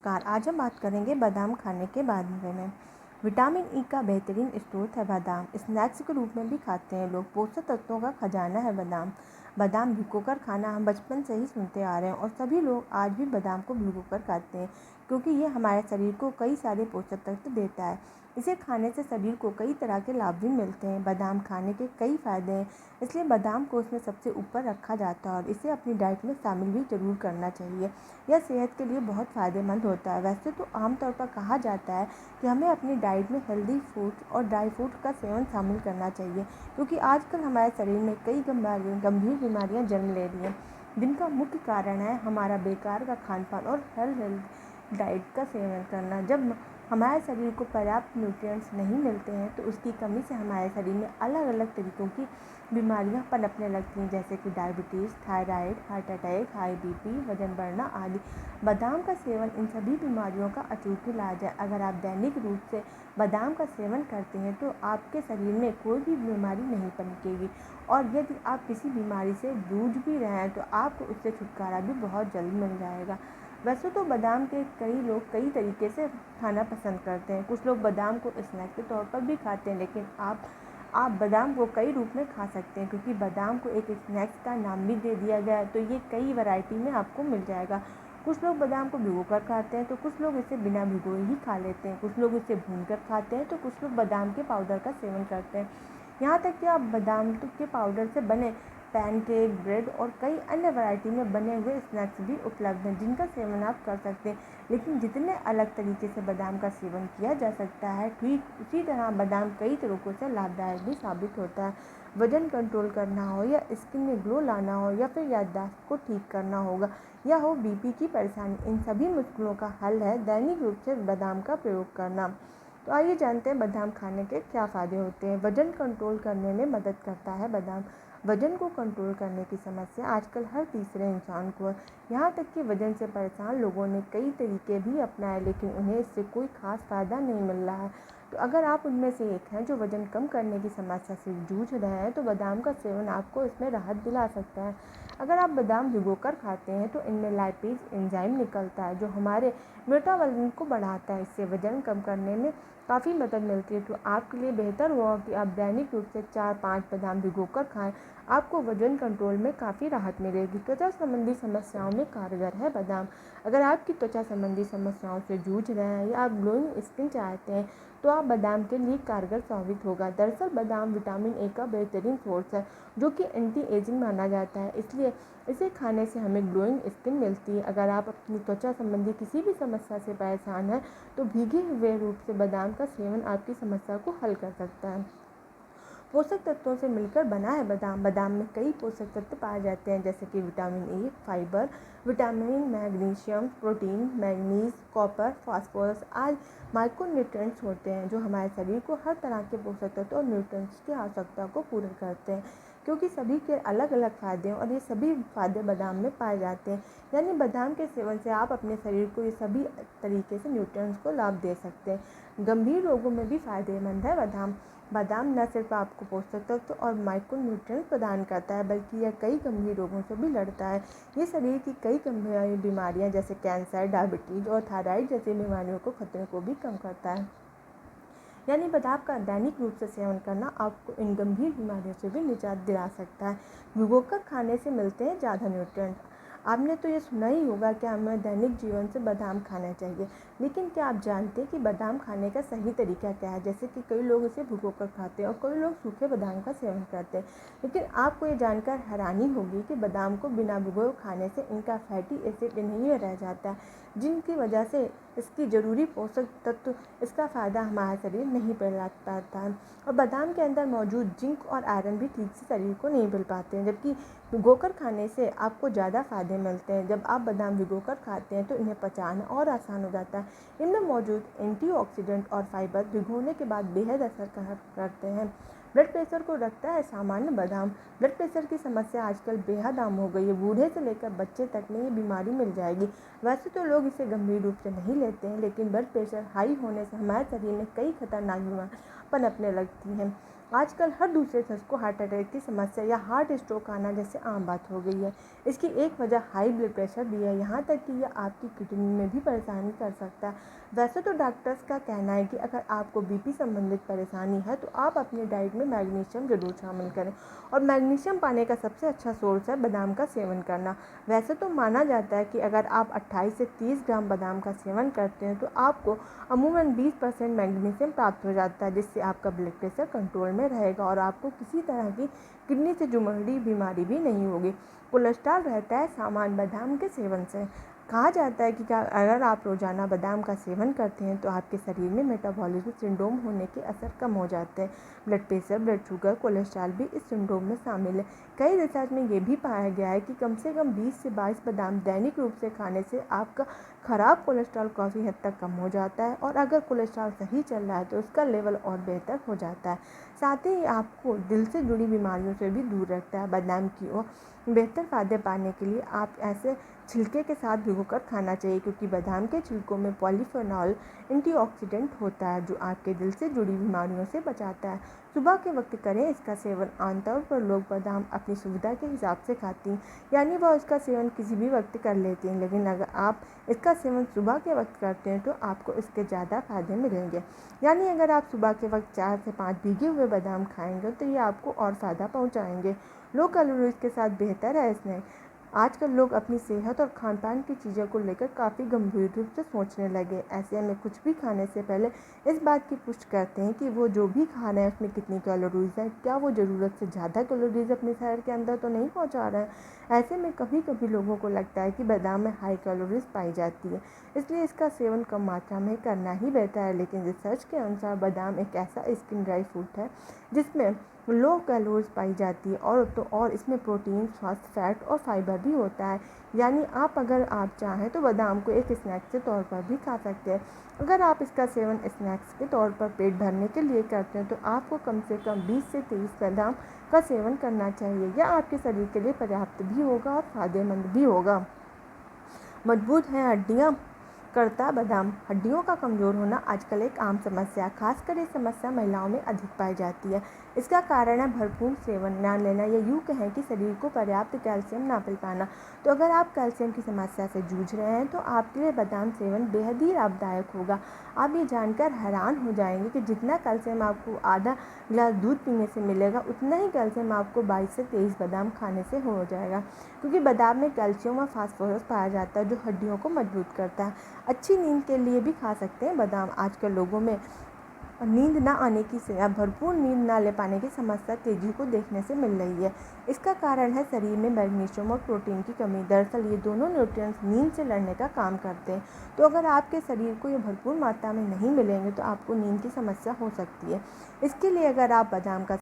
नमस्कार। आज हम बात करेंगे बादाम खाने के बारे में। विटामिन ई का बेहतरीन स्रोत है बादाम। स्नैक्स के रूप में भी खाते हैं लोग। पोषक तत्वों का खजाना है बादाम। बादाम भिगोकर खाना हम बचपन से ही सुनते आ रहे हैं और सभी लोग आज भी बादाम को भिगोकर खाते हैं क्योंकि ये हमारे शरीर को कई सारे पोषक तत्व देता है। इसे खाने से शरीर को कई तरह के लाभ भी मिलते हैं। बादाम खाने के कई फ़ायदे हैं, इसलिए बादाम को उसमें सबसे ऊपर रखा जाता है और इसे अपनी डाइट में शामिल भी ज़रूर करना चाहिए। यह सेहत के लिए बहुत फ़ायदेमंद होता है। वैसे तो आमतौर पर कहा जाता है कि हमें अपनी डाइट में हेल्दी फूड और ड्राई फ्रूट का सेवन शामिल करना चाहिए क्योंकि आजकल हमारे शरीर में कई गंभीर बीमारियां जन्म ले रही हैं, जिनका मुख्य कारण है हमारा बेकार का खान पान और हेल्थ डाइट का सेवन करना। जब हमारे शरीर को पर्याप्त न्यूट्रिएंट्स नहीं मिलते हैं तो उसकी कमी से हमारे शरीर में अलग अलग तरीक़ों की बीमारियां पनपने लगती हैं, जैसे कि diabetes, thyroid, heart attack, high BP, वजन बढ़ना आदि। बादाम का सेवन इन सभी बीमारियों का अचूक इलाज है। अगर आप दैनिक रूप से बादाम का सेवन करते हैं तो आपके शरीर में कोई भी बीमारी नहीं पनपेगी और यदि आप किसी बीमारी से जूझ भी रहे हैं तो आपको उससे छुटकारा भी बहुत जल्द मिल जाएगा। वैसे तो बादाम के कई लोग कई तरीके से खाना पसंद करते हैं। कुछ लोग बादाम को स्नैक के तौर पर भी खाते हैं, लेकिन आप बादाम को कई रूप में खा सकते हैं क्योंकि बादाम को एक स्नैक्स का नाम भी दे दिया गया है, तो ये कई वैरायटी में आपको मिल जाएगा। कुछ लोग बादाम को भिगोकर खाते हैं तो कुछ लोग इसे बिना भिगोए ही खा लेते हैं। कुछ लोग इसे भूनकर खाते हैं तो कुछ लोग बादाम के पाउडर का सेवन करते हैं। यहाँ तक कि आप बादाम के पाउडर से बने पैनकेक, ब्रेड और कई अन्य वैरायटी में बने हुए स्नैक्स भी उपलब्ध हैं, जिनका सेवन आप कर सकते हैं। लेकिन जितने अलग तरीके से बादाम का सेवन किया जा सकता है, ठीक उसी तरह बादाम कई तरीक़ों से लाभदायक भी साबित होता है। वजन कंट्रोल करना हो या स्किन में ग्लो लाना हो या फिर याददाश्त को ठीक करना होगा या हो बीपी की परेशानी, इन सभी मुश्किलों का हल है दैनिक रूप से बादाम का प्रयोग करना। तो आइए जानते हैं बादाम खाने के क्या फ़ायदे होते हैं। वजन कंट्रोल करने में मदद करता है बादाम। वजन को कंट्रोल करने की समस्या आजकल हर तीसरे इंसान को है। यहाँ तक कि वजन से परेशान लोगों ने कई तरीके भी अपनाए, लेकिन उन्हें इससे कोई खास फ़ायदा नहीं मिल रहा है। तो अगर आप उनमें से एक हैं जो वजन कम करने की समस्या से जूझ रहे हैं तो बादाम का सेवन आपको इसमें राहत दिला सकता है। अगर आप बादाम भिगोकर खाते हैं तो इनमें लाइपेज एंजाइम निकलता है जो हमारे मेटाबॉलिज्म को बढ़ाता है। इससे वजन कम करने में काफ़ी मदद मिलती है। तो आपके लिए बेहतर होगा कि आप दैनिक रूप से 4-5 बादाम भिगोकर खाएं। आपको वजन कंट्रोल में काफ़ी राहत मिलेगी। त्वचा संबंधी समस्याओं में कारगर है बादाम। अगर आपकी त्वचा संबंधी समस्याओं से जूझ रहे हैं या आप ग्लोइंग स्किन चाहते हैं तो आप बादाम के लिए कारगर साबित होगा। दरअसल बादाम विटामिन ए का बेहतरीन सोर्स है जो कि एंटी एजिंग माना जाता है, इसलिए इसे खाने से हमें ग्लोइंग स्किन मिलती है। अगर आप अपनी त्वचा संबंधी किसी भी समस्या से परेशान हैं तो भीगे हुए रूप से बादाम का सेवन आपकी समस्या को हल कर सकता है। पोषक तत्वों से मिलकर बना है बादाम। बादाम में कई पोषक तत्व पाए जाते हैं, जैसे कि vitamin A, fibre, vitamin, magnesium, protein, manganese, copper, phosphorus आदि माइक्रोन्यूट्रिएंट्स होते हैं जो हमारे शरीर को हर तरह के पोषक तत्व और न्यूट्रिएंट्स की आवश्यकता को पूरा करते हैं। क्योंकि सभी के अलग अलग फ़ायदे हैं और ये सभी फ़ायदे बादाम में पाए जाते हैं, यानी बादाम के सेवन से आप अपने शरीर को ये सभी तरीके से न्यूट्रिएंट्स को लाभ दे सकते हैं। गंभीर रोगों में भी फ़ायदेमंद है बादाम। बादाम न सिर्फ आपको पोषक तत्व और माइक्रोन्यूट्रिएंट्स प्रदान करता है बल्कि यह कई गंभीर रोगों से भी लड़ता है। ये शरीर की कई गंभीर बीमारियां जैसे कैंसर, डायबिटीज़ और थायराइड जैसी बीमारियों को खतरे को भी कम करता है। यानी बादाम का दैनिक रूप से सेवन करना आपको इन गंभीर बीमारियों से भी निजात दिला सकता है। भिगोकर खाने से मिलते हैं ज़्यादा न्यूट्रिएंट। आपने तो ये सुना ही होगा कि हमें दैनिक जीवन से बादाम खाना चाहिए, लेकिन क्या आप जानते हैं कि बादाम खाने का सही तरीका क्या है? जैसे कि कई लोग इसे भिगोकर खाते हैं और कई लोग सूखे बादाम का सेवन करते हैं, लेकिन आपको ये जानकर हैरानी होगी कि बादाम को बिना भिगोए खाने से इनका फैटी एसिड इन्हीं में रह जाता है, जिनकी वजह से इसकी ज़रूरी पोषक तत्व इसका फ़ायदा हमारा शरीर नहीं फैला पाता है। और बादाम के अंदर मौजूद जिंक और आयरन भी ठीक से शरीर को नहीं मिल पाते हैं, जबकि भिगोकर खाने से आपको ज़्यादा फ़ायदे मिलते हैं। जब आप बादाम भिगोकर खाते हैं तो इन्हें पचाना और आसान हो जाता है। इनमें मौजूद एंटीऑक्सीडेंट और फाइबर भिगोने के बाद बेहद असर करते हैं। ब्लड प्रेशर को रखता है सामान्य बादाम। ब्लड प्रेशर की समस्या आजकल बेहद आम हो गई है। बूढ़े से लेकर बच्चे तक में ये बीमारी मिल जाएगी। वैसे तो लोग इसे गंभीर रूप से नहीं लेते हैं, लेकिन ब्लड प्रेशर हाई होने से हमारे शरीर में कई खतरनाक बीमारियां पनपने लगती हैं। आजकल हर दूसरे शख्स को हार्ट अटैक की समस्या या हार्ट स्ट्रोक आना जैसे आम बात हो गई है। इसकी एक वजह हाई ब्लड प्रेशर भी है, यहाँ तक कि यह आपकी किडनी में भी परेशानी कर सकता है। वैसे तो डॉक्टर्स का कहना है कि अगर आपको बीपी संबंधित परेशानी है तो आप अपनी डाइट में मैग्नीशियम जरूर शामिल करें, और मैग्नीशियम पाने का सबसे अच्छा सोर्स है बादाम का सेवन करना। वैसे तो माना जाता है कि अगर आप 28 से 30 ग्राम बादाम का सेवन करते हैं तो आपको अमूमन 20% मैग्नीशियम प्राप्त हो जाता है, जिससे आपका ब्लड प्रेशर कंट्रोल में रहेगा और आपको किसी तरह की किडनी से जुड़ी बीमारी भी नहीं होगी। कोलेस्ट्रॉल रहता है सामान्य बादाम के सेवन से। कहा जाता है कि अगर आप रोज़ाना बादाम का सेवन करते हैं तो आपके शरीर में मेटाबॉलिज्म सिंड्रोम होने के असर कम हो जाते हैं। Blood pressure, blood sugar, cholesterol भी इस सिंड्रोम में शामिल है। कई रिसर्च में ये भी पाया गया है कि कम से कम 20 से 22 बादाम दैनिक रूप से खाने से आपका खराब कोलेस्ट्रॉल काफ़ी हद तक कम हो जाता है, और अगर कोलेस्ट्रॉल सही चल रहा है तो उसका लेवल और बेहतर हो जाता है। साथ ही आपको दिल से जुड़ी बीमारियों से भी दूर रखता है। बादाम की ओर बेहतर फ़ायदे पाने के लिए आप ऐसे छिलके के साथ भिगोकर खाना चाहिए, क्योंकि बादाम के छिलकों में पॉलीफेनॉल एंटीऑक्सीडेंट होता है जो आपके दिल से जुड़ी बीमारियों से बचाता है। सुबह के वक्त करें इसका सेवन। आमतौर पर लोग बादाम अपनी सुविधा के हिसाब से खाती हैं, यानी वह इसका सेवन किसी भी वक्त कर लेती हैं, लेकिन अगर आप इसका सेवन सुबह के वक्त करते हैं तो आपको इसके ज़्यादा फ़ायदे मिलेंगे। यानी अगर आप सुबह के वक्त 4 से 5 भीगे हुए बादाम खाएंगे तो ये आपको और फ़ायदा पहुंचाएंगे। लो कैलोरीज के साथ बेहतर है स्नैक। आजकल लोग अपनी सेहत और खान पान की चीज़ों को लेकर काफ़ी गंभीर रूप से सोचने लगे। ऐसे में कुछ भी खाने से पहले इस बात की पुष्टि करते हैं कि वो जो भी खा रहे हैं उसमें कितनी कैलोरीज है, क्या वो ज़रूरत से ज़्यादा कैलोरीज अपने शरीर के अंदर तो नहीं पहुंचा रहे हैं। ऐसे में कभी कभी लोगों को लगता है कि बादाम में हाई कैलोरीज पाई जाती है, इसलिए इसका सेवन कम मात्रा में करना ही बेहतर है। लेकिन रिसर्च के अनुसार बादाम एक ऐसा स्किन ड्राई फ्रूट है जिसमें लो कैलोरीज पाई जाती है, और इसमें प्रोटीन, स्वास्थ्य, फैट और फाइबर भी होता है। यानी अगर आप चाहें तो बादाम को एक स्नैक्स के तौर पर भी खा सकते हैं। अगर आप इसका सेवन स्नैक्स के तौर पर पेट भरने के लिए करते हैं तो आपको कम से कम 20 से 30 बादाम का सेवन करना चाहिए। यह आपके शरीर के लिए पर्याप्त भी होगा और फ़ायदेमंद भी होगा। मजबूत हैं हड्डियाँ करता बादाम। हड्डियों का कमज़ोर होना आजकल एक आम समस्या, खासकर ये समस्या महिलाओं में अधिक पाई जाती है। इसका कारण है भरपूर सेवन ना लेना, या यूँ कहें कि शरीर को पर्याप्त कैल्शियम ना मिल पाना। तो अगर आप कैल्शियम की समस्या से जूझ रहे हैं तो आपके लिए बादाम सेवन बेहद ही लाभदायक होगा। आप ये जानकर हैरान हो जाएंगे कि जितना कैल्शियम आपको आधा गिलास दूध पीने से मिलेगा, उतना ही कैल्शियम आपको 22 से 23 बादाम खाने से हो जाएगा, क्योंकि बादाम में कैल्शियम और फास्फोरस पाया जाता है जो हड्डियों को मजबूत करता है। अच्छी नींद के लिए भी खा सकते हैं बादाम। आजकल लोगों में नींद ना आने की या भरपूर नींद ना ले पाने की समस्या तेजी को देखने से मिल रही है। इसका कारण है शरीर में मैग्नीशियम और प्रोटीन की कमी। दरअसल ये दोनों न्यूट्रिएंट्स नींद से लड़ने का काम करते हैं। तो अगर आपके शरीर को ये भरपूर मात्रा में नहीं मिलेंगे तो आपको नींद की समस्या हो सकती है। इसके लिए अगर आप बादाम का